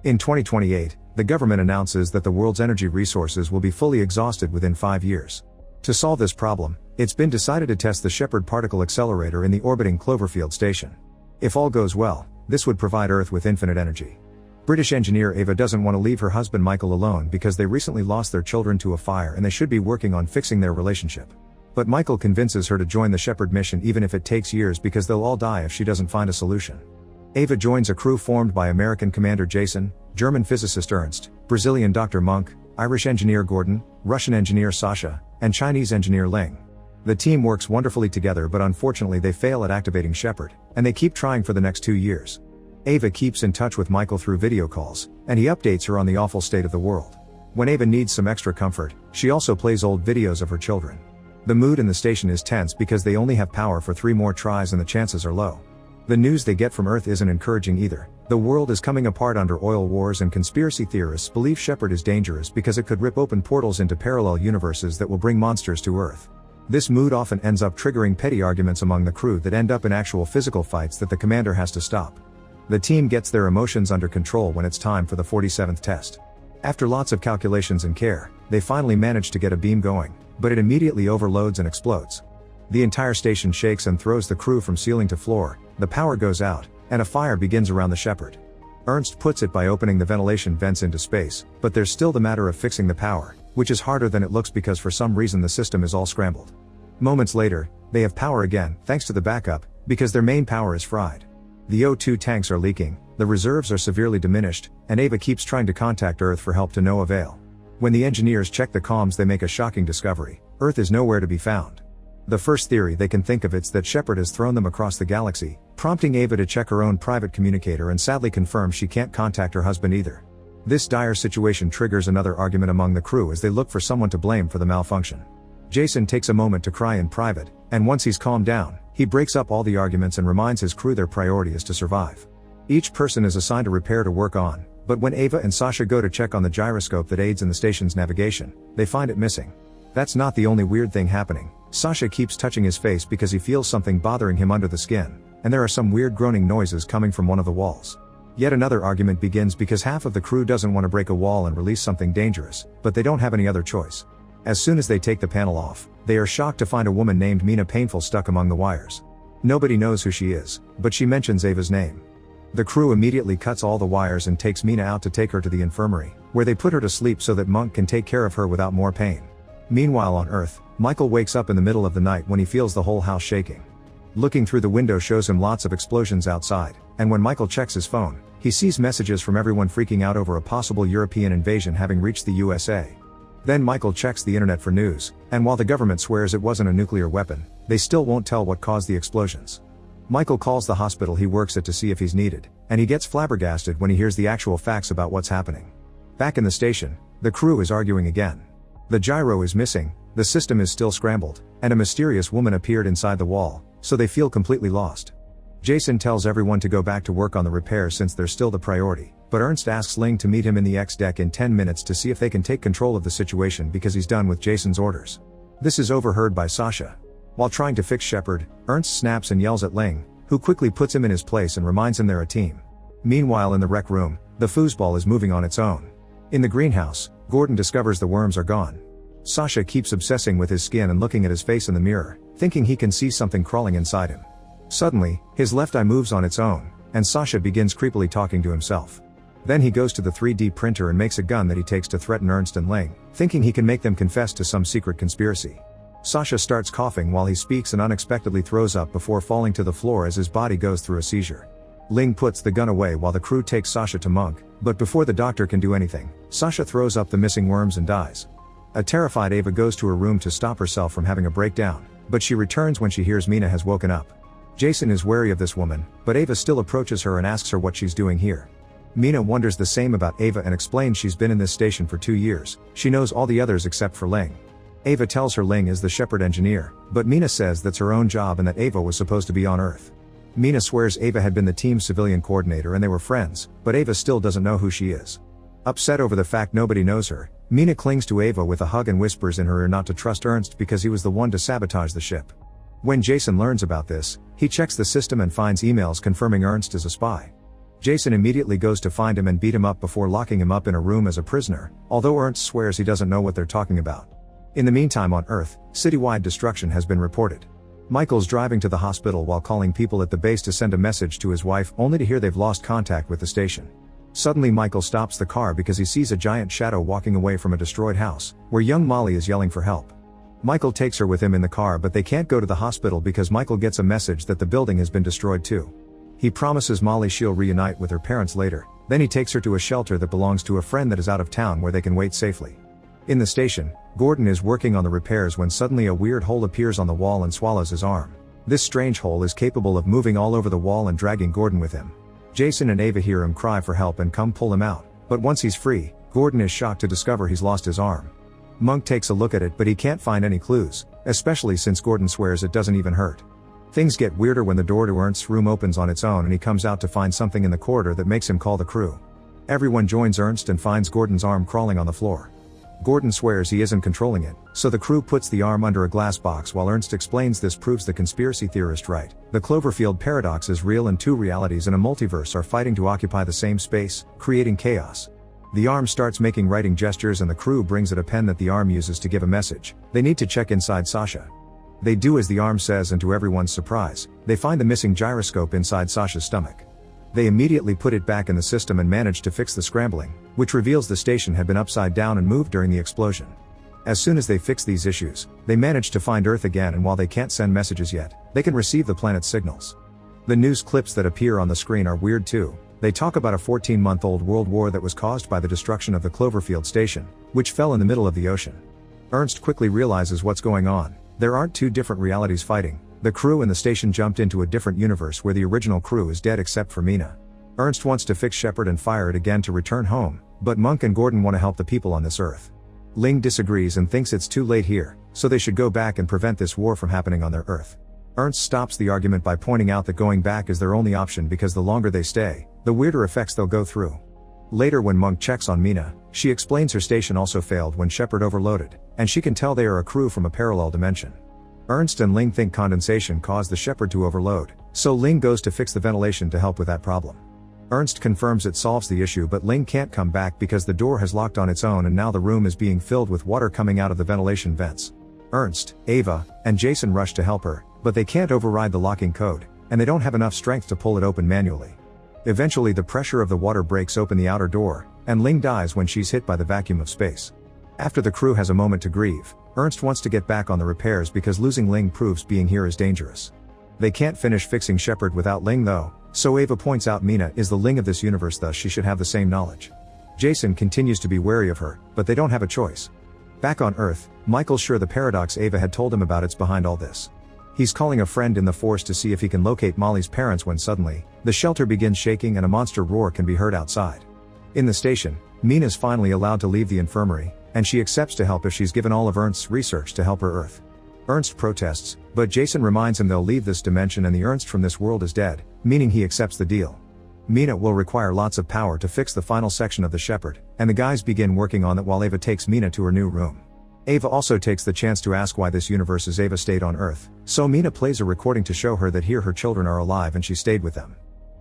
In 2028, the government announces that the world's energy resources will be fully exhausted within 5 years. To solve this problem, it's been decided to test the Shepard Particle Accelerator in the orbiting Cloverfield station. If all goes well, this would provide Earth with infinite energy. British engineer Ava doesn't want to leave her husband Michael alone because they recently lost their children to a fire and they should be working on fixing their relationship. But Michael convinces her to join the Shepard mission even if it takes years because they'll all die if she doesn't find a solution. Ava joins a crew formed by American Commander Jason, German physicist Ernst, Brazilian Dr. Monk, Irish engineer Gordon, Russian engineer Sasha, and Chinese engineer Ling. The team works wonderfully together, but unfortunately they fail at activating Shepard, and they keep trying for the next 2 years. Ava keeps in touch with Michael through video calls, and he updates her on the awful state of the world. When Ava needs some extra comfort, she also plays old videos of her children. The mood in the station is tense because they only have power for 3 more tries and the chances are low. The news they get from Earth isn't encouraging either. The world is coming apart under oil wars, and conspiracy theorists believe Shepard is dangerous because it could rip open portals into parallel universes that will bring monsters to Earth. This mood often ends up triggering petty arguments among the crew that end up in actual physical fights that the commander has to stop. The team gets their emotions under control when it's time for the 47th test. After lots of calculations and care, they finally manage to get a beam going, but it immediately overloads and explodes. The entire station shakes and throws the crew from ceiling to floor, the power goes out, and a fire begins around the Shepard. Ernst puts it by opening the ventilation vents into space, but there's still the matter of fixing the power, which is harder than it looks because for some reason the system is all scrambled. Moments later, they have power again, thanks to the backup, because their main power is fried. The O2 tanks are leaking, the reserves are severely diminished, and Ava keeps trying to contact Earth for help to no avail. When the engineers check the comms, they make a shocking discovery: Earth is nowhere to be found. The first theory they can think of is that Shepard has thrown them across the galaxy, prompting Ava to check her own private communicator and sadly confirms she can't contact her husband either. This dire situation triggers another argument among the crew as they look for someone to blame for the malfunction. Jason takes a moment to cry in private, and once he's calmed down, he breaks up all the arguments and reminds his crew their priority is to survive. Each person is assigned a repair to work on, but when Ava and Sasha go to check on the gyroscope that aids in the station's navigation, they find it missing. That's not the only weird thing happening. Sasha keeps touching his face because he feels something bothering him under the skin, and there are some weird groaning noises coming from one of the walls. Yet another argument begins because half of the crew doesn't want to break a wall and release something dangerous, but they don't have any other choice. As soon as they take the panel off, they are shocked to find a woman named Mina Painful stuck among the wires. Nobody knows who she is, but she mentions Ava's name. The crew immediately cuts all the wires and takes Mina out to take her to the infirmary, where they put her to sleep so that Monk can take care of her without more pain. Meanwhile on Earth, Michael wakes up in the middle of the night when he feels the whole house shaking. Looking through the window shows him lots of explosions outside, and when Michael checks his phone, he sees messages from everyone freaking out over a possible European invasion having reached the USA. Then Michael checks the internet for news, and while the government swears it wasn't a nuclear weapon, they still won't tell what caused the explosions. Michael calls the hospital he works at to see if he's needed, and he gets flabbergasted when he hears the actual facts about what's happening. Back in the station, the crew is arguing again. The gyro is missing, the system is still scrambled, and a mysterious woman appeared inside the wall, so they feel completely lost. Jason tells everyone to go back to work on the repairs since they're still the priority, but Ernst asks Ling to meet him in the X deck in 10 minutes to see if they can take control of the situation because he's done with Jason's orders. This is overheard by Sasha. While trying to fix Shepard, Ernst snaps and yells at Ling, who quickly puts him in his place and reminds him they're a team. Meanwhile in the rec room, the foosball is moving on its own. In the greenhouse, Gordon discovers the worms are gone. Sasha keeps obsessing with his skin and looking at his face in the mirror, thinking he can see something crawling inside him. Suddenly, his left eye moves on its own, and Sasha begins creepily talking to himself. Then he goes to the 3D printer and makes a gun that he takes to threaten Ernst and Ling, thinking he can make them confess to some secret conspiracy. Sasha starts coughing while he speaks and unexpectedly throws up before falling to the floor as his body goes through a seizure. Ling puts the gun away while the crew takes Sasha to Monk, but before the doctor can do anything, Sasha throws up the missing worms and dies. A terrified Ava goes to her room to stop herself from having a breakdown, but she returns when she hears Mina has woken up. Jason is wary of this woman, but Ava still approaches her and asks her what she's doing here. Mina wonders the same about Ava and explains she's been in this station for 2 years, she knows all the others except for Ling. Ava tells her Ling is the Shepard engineer, but Mina says that's her own job and that Ava was supposed to be on Earth. Mina swears Ava had been the team's civilian coordinator and they were friends, but Ava still doesn't know who she is. Upset over the fact nobody knows her, Mina clings to Ava with a hug and whispers in her ear not to trust Ernst because he was the one to sabotage the ship. When Jason learns about this, he checks the system and finds emails confirming Ernst is a spy. Jason immediately goes to find him and beat him up before locking him up in a room as a prisoner, although Ernst swears he doesn't know what they're talking about. In the meantime on Earth, citywide destruction has been reported. Michael's driving to the hospital while calling people at the base to send a message to his wife, only to hear they've lost contact with the station. Suddenly Michael stops the car because he sees a giant shadow walking away from a destroyed house, where young Molly is yelling for help. Michael takes her with him in the car, but they can't go to the hospital because Michael gets a message that the building has been destroyed too. He promises Molly she'll reunite with her parents later, then he takes her to a shelter that belongs to a friend that is out of town where they can wait safely. In the station, Gordon is working on the repairs when suddenly a weird hole appears on the wall and swallows his arm. This strange hole is capable of moving all over the wall and dragging Gordon with him. Jason and Ava hear him cry for help and come pull him out, but once he's free, Gordon is shocked to discover he's lost his arm. Monk takes a look at it but he can't find any clues, especially since Gordon swears it doesn't even hurt. Things get weirder when the door to Ernst's room opens on its own and he comes out to find something in the corridor that makes him call the crew. Everyone joins Ernst and finds Gordon's arm crawling on the floor. Gordon swears he isn't controlling it, so the crew puts the arm under a glass box while Ernst explains this proves the conspiracy theorist right. The Cloverfield paradox is real and two realities in a multiverse are fighting to occupy the same space, creating chaos. The arm starts making writing gestures and the crew brings it a pen that the arm uses to give a message. They need to check inside Sasha. They do as the arm says and to everyone's surprise, they find the missing gyroscope inside Sasha's stomach. They immediately put it back in the system and manage to fix the scrambling, which reveals the station had been upside down and moved during the explosion. As soon as they fix these issues, they manage to find Earth again, and while they can't send messages yet, they can receive the planet's signals. The news clips that appear on the screen are weird too. They talk about a 14-month-old world war that was caused by the destruction of the Cloverfield station, which fell in the middle of the ocean. Ernst quickly realizes what's going on. There aren't two different realities fighting. The crew and the station jumped into a different universe where the original crew is dead except for Mina. Ernst wants to fix Shepard and fire it again to return home, but Monk and Gordon want to help the people on this Earth. Ling disagrees and thinks it's too late here, so they should go back and prevent this war from happening on their Earth. Ernst stops the argument by pointing out that going back is their only option because the longer they stay, the weirder effects they'll go through. Later when Monk checks on Mina, she explains her station also failed when Shepard overloaded, and she can tell they are a crew from a parallel dimension. Ernst and Ling think condensation caused the Shepard to overload, so Ling goes to fix the ventilation to help with that problem. Ernst confirms it solves the issue, but Ling can't come back because the door has locked on its own and now the room is being filled with water coming out of the ventilation vents. Ernst, Ava, and Jason rush to help her, but they can't override the locking code, and they don't have enough strength to pull it open manually. Eventually the pressure of the water breaks open the outer door, and Ling dies when she's hit by the vacuum of space. After the crew has a moment to grieve, Ernst wants to get back on the repairs because losing Ling proves being here is dangerous. They can't finish fixing Shepard without Ling though, so Ava points out Mina is the Ling of this universe, thus she should have the same knowledge. Jason continues to be wary of her, but they don't have a choice. Back on Earth, Michael's sure the paradox Ava had told him about is behind all this. He's calling a friend in the Force to see if he can locate Molly's parents when suddenly, the shelter begins shaking and a monster roar can be heard outside. In the station, Mina's finally allowed to leave the infirmary, and she accepts to help if she's given all of Ernst's research to help her Earth. Ernst protests, but Jason reminds him they'll leave this dimension and the Ernst from this world is dead, meaning he accepts the deal. Mina will require lots of power to fix the final section of the Shepard, and the guys begin working on that while Ava takes Mina to her new room. Ava also takes the chance to ask why this universe is Ava stayed on Earth, so Mina plays a recording to show her that here her children are alive and she stayed with them.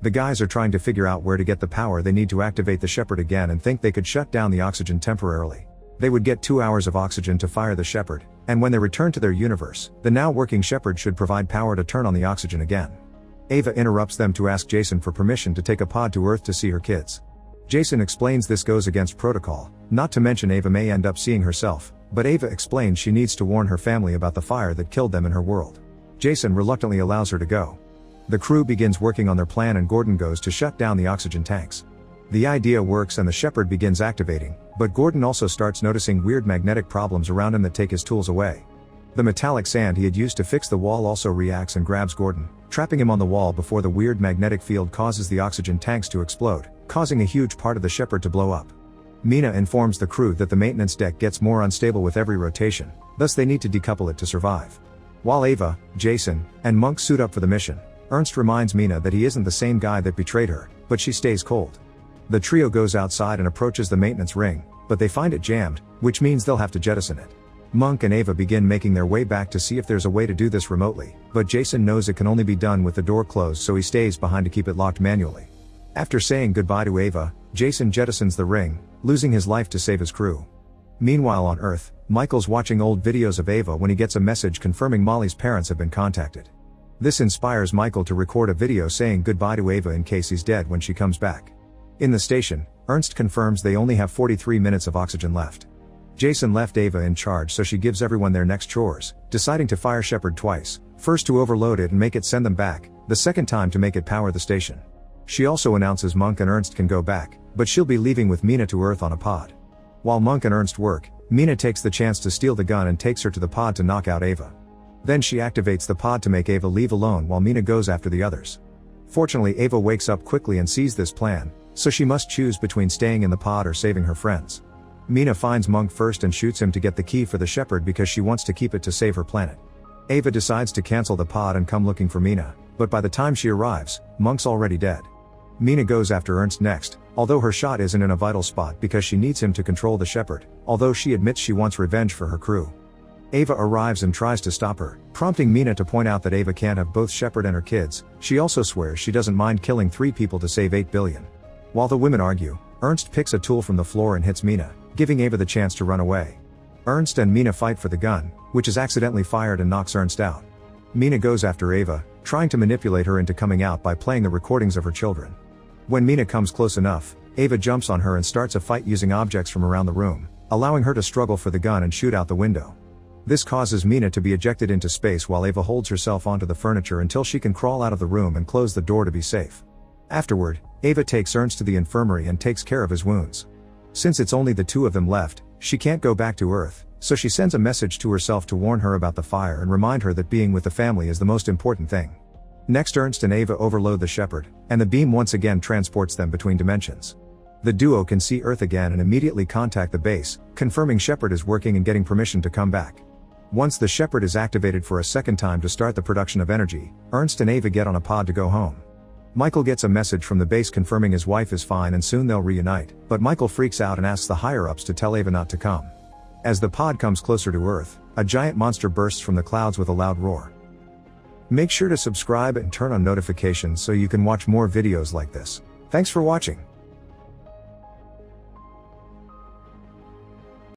The guys are trying to figure out where to get the power they need to activate the Shepard again and think they could shut down the oxygen temporarily. They would get 2 hours of oxygen to fire the Shepard, and when they return to their universe, the now working Shepard should provide power to turn on the oxygen again. Ava interrupts them to ask Jason for permission to take a pod to Earth to see her kids. Jason explains this goes against protocol, not to mention Ava may end up seeing herself, but Ava explains she needs to warn her family about the fire that killed them in her world. Jason reluctantly allows her to go. The crew begins working on their plan and Gordon goes to shut down the oxygen tanks. The idea works and the Shepard begins activating, but Gordon also starts noticing weird magnetic problems around him that take his tools away. The metallic sand he had used to fix the wall also reacts and grabs Gordon, trapping him on the wall before the weird magnetic field causes the oxygen tanks to explode, causing a huge part of the Shepard to blow up. Mina informs the crew that the maintenance deck gets more unstable with every rotation, thus they need to decouple it to survive. While Ava, Jason, and Monk suit up for the mission, Ernst reminds Mina that he isn't the same guy that betrayed her, but she stays cold. The trio goes outside and approaches the maintenance ring, but they find it jammed, which means they'll have to jettison it. Monk and Ava begin making their way back to see if there's a way to do this remotely, but Jason knows it can only be done with the door closed, so he stays behind to keep it locked manually. After saying goodbye to Ava, Jason jettisons the ring, losing his life to save his crew. Meanwhile on Earth, Michael's watching old videos of Ava when he gets a message confirming Molly's parents have been contacted. This inspires Michael to record a video saying goodbye to Ava in case he's dead when she comes back. In the station, Ernst confirms they only have 43 minutes of oxygen left. Jason left Ava in charge, so she gives everyone their next chores, deciding to fire Shepard twice, first to overload it and make it send them back, the second time to make it power the station. She also announces Monk and Ernst can go back, but she'll be leaving with Mina to Earth on a pod. While Monk and Ernst work, Mina takes the chance to steal the gun and takes her to the pod to knock out Ava. Then she activates the pod to make Ava leave alone while Mina goes after the others. Fortunately, Ava wakes up quickly and sees this plan, so she must choose between staying in the pod or saving her friends. Mina finds Monk first and shoots him to get the key for the Shepard because she wants to keep it to save her planet. Ava decides to cancel the pod and come looking for Mina, but by the time she arrives, Monk's already dead. Mina goes after Ernst next, although her shot isn't in a vital spot because she needs him to control the Shepard, although she admits she wants revenge for her crew. Ava arrives and tries to stop her, prompting Mina to point out that Ava can't have both Shepard and her kids. She also swears she doesn't mind killing 3 people to save 8 billion. While the women argue, Ernst picks a tool from the floor and hits Mina, giving Ava the chance to run away. Ernst and Mina fight for the gun, which is accidentally fired and knocks Ernst out. Mina goes after Ava, trying to manipulate her into coming out by playing the recordings of her children. When Mina comes close enough, Ava jumps on her and starts a fight using objects from around the room, allowing her to struggle for the gun and shoot out the window. This causes Mina to be ejected into space while Ava holds herself onto the furniture until she can crawl out of the room and close the door to be safe. Afterward, Ava takes Ernst to the infirmary and takes care of his wounds. Since it's only the 2 of them left, she can't go back to Earth, so she sends a message to herself to warn her about the fire and remind her that being with the family is the most important thing. Next, Ernst and Ava overload the Shepard, and the beam once again transports them between dimensions. The duo can see Earth again and immediately contact the base, confirming Shepard is working and getting permission to come back. Once the Shepard is activated for a second time to start the production of energy, Ernst and Ava get on a pod to go home. Michael gets a message from the base confirming his wife is fine and soon they'll reunite, but Michael freaks out and asks the higher-ups to tell Ava not to come. As the pod comes closer to Earth, a giant monster bursts from the clouds with a loud roar. Make sure to subscribe and turn on notifications so you can watch more videos like this. Thanks for watching.